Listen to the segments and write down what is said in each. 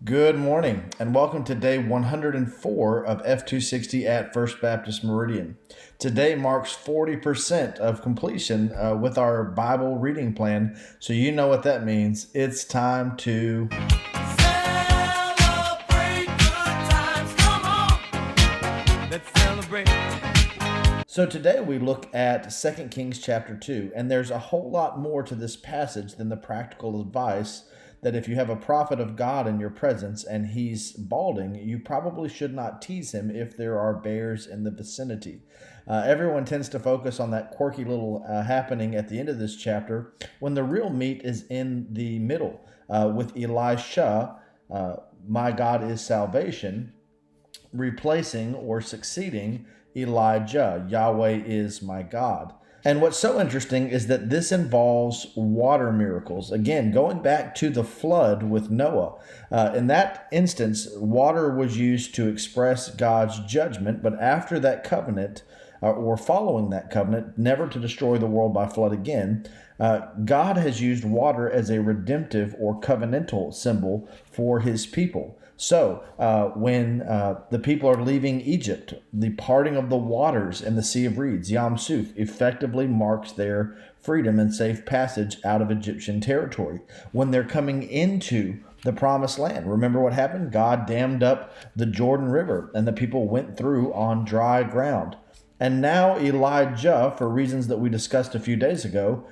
Good morning, and welcome to day 104 of F260 at First Baptist Meridian. Today marks 40% of completion with our Bible reading plan, so you know what that means. It's time to celebrate good times. Come on, let's celebrate. So today we look at 2 Kings chapter 2, and there's a whole lot more to this passage than the practical advice that if you have a prophet of God in your presence and he's balding, you probably should not tease him if there are bears in the vicinity. Everyone tends to focus on that quirky little happening at the end of this chapter when the real meat is in the middle with Elisha, my God is salvation, replacing or succeeding Elijah, Yahweh is my God. And what's so interesting is that this involves water miracles. Again, going back to the flood with Noah. In that instance, water was used to express God's judgment, but after that covenant, or following that covenant, never to destroy the world by flood again, God has used water as a redemptive or covenantal symbol for his people. So when the people are leaving Egypt, the parting of the waters in the Sea of Reeds, Yam Suf, effectively marks their freedom and safe passage out of Egyptian territory. When they're coming into the promised land, remember what happened? God dammed up the Jordan River and the people went through on dry ground. And now Elijah, for reasons that we discussed a few days ago,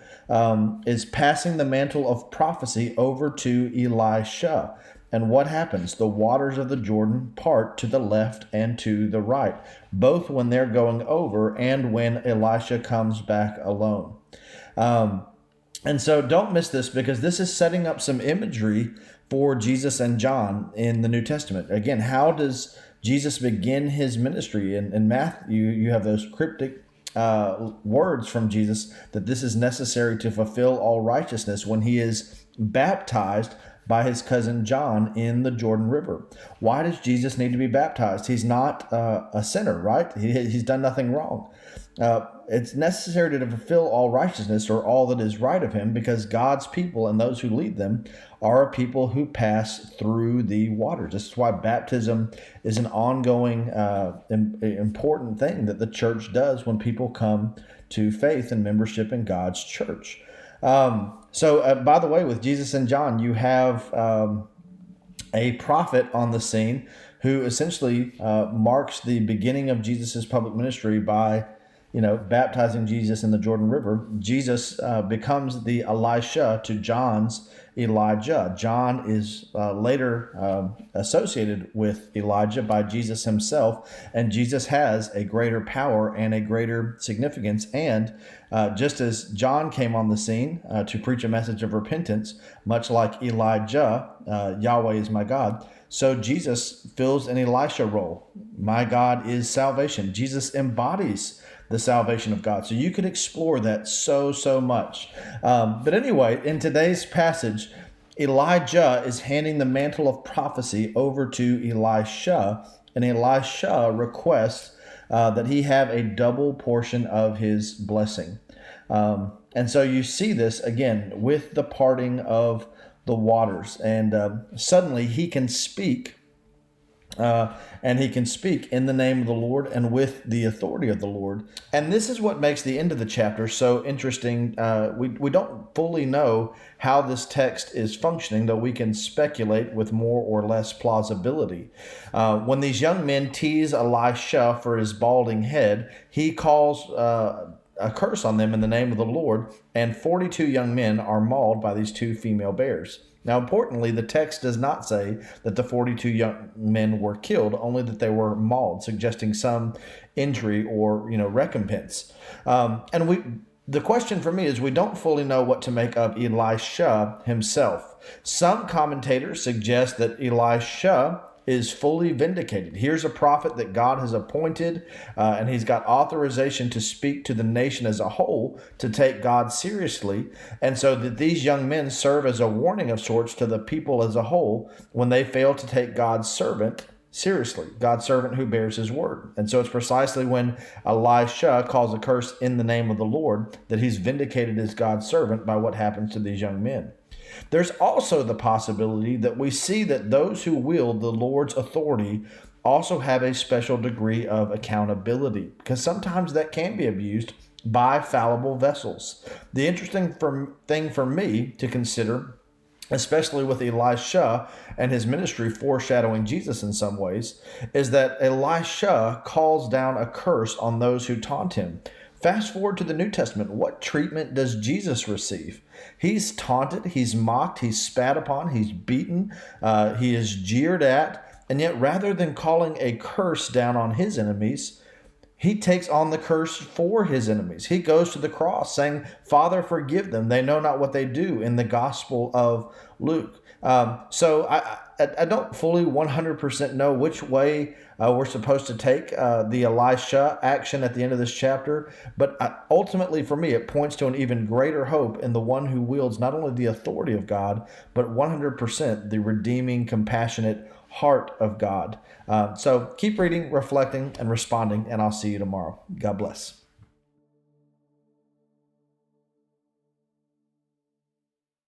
is passing the mantle of prophecy over to Elisha. And what happens? The waters of the Jordan part to the left and to the right, both when they're going over and when Elisha comes back alone. And so don't miss this, because this is setting up some imagery for Jesus and John in the New Testament. Again, how does Jesus begin his ministry? In Matthew, you have those cryptic words from Jesus that this is necessary to fulfill all righteousness when he is baptized by his cousin John in the Jordan River. Why does Jesus need to be baptized? He's not a sinner, right? He's done nothing wrong. It's necessary to fulfill all righteousness, or all that is right of him, because God's people and those who lead them are people who pass through the waters. This is why baptism is an ongoing, important thing that the church does when people come to faith and membership in God's church. So, by the way, with Jesus and John, you have a prophet on the scene who essentially marks the beginning of Jesus's public ministry by, baptizing Jesus in the Jordan River. Jesus becomes the Elisha to John's Elijah. John is later associated with Elijah by Jesus himself, and Jesus has a greater power and a greater significance. And just as John came on the scene to preach a message of repentance, much like Elijah, Yahweh is my God, so Jesus fills an Elisha role. My God is salvation. Jesus embodies the salvation of God. So you could explore that so much. But anyway, in today's passage, Elijah is handing the mantle of prophecy over to Elisha, and Elisha requests that he have a double portion of his blessing. And so you see this again with the parting of the waters, and suddenly he can speak. And he can speak in the name of the Lord and with the authority of the Lord. And this is what makes the end of the chapter so interesting. We don't fully know how this text is functioning, though we can speculate with more or less plausibility. When these young men tease Elisha for his balding head, he calls a curse on them in the name of the Lord, and 42 young men are mauled by these two female bears. Now, importantly, the text does not say that the 42 young men were killed, only that they were mauled, suggesting some injury or, recompense. The question for me is, we don't fully know what to make of Elisha himself. Some commentators suggest that Elisha is fully vindicated. Here's a prophet that God has appointed, and he's got authorization to speak to the nation as a whole, to take God seriously. And so that these young men serve as a warning of sorts to the people as a whole when they fail to take God's servant seriously, God's servant who bears his word. And so it's precisely when Elisha calls a curse in the name of the Lord that he's vindicated as God's servant by what happens to these young men. There's also the possibility that we see that those who wield the Lord's authority also have a special degree of accountability, because sometimes that can be abused by fallible vessels. The interesting thing for me to consider, especially with Elisha and his ministry foreshadowing Jesus in some ways, is that Elisha calls down a curse on those who taunt him. Fast forward to the New Testament. What treatment does Jesus receive? He's taunted, he's mocked, he's spat upon, he's beaten, he is jeered at, and yet rather than calling a curse down on his enemies, he takes on the curse for his enemies. He goes to the cross saying, Father, forgive them. They know not what they do, in the Gospel of Luke. So I don't fully 100% know which way we're supposed to take the Elisha action at the end of this chapter. But ultimately, for me, it points to an even greater hope in the one who wields not only the authority of God, but 100% the redeeming, compassionate heart of God. So keep reading, reflecting, and responding, and I'll see you tomorrow. God bless.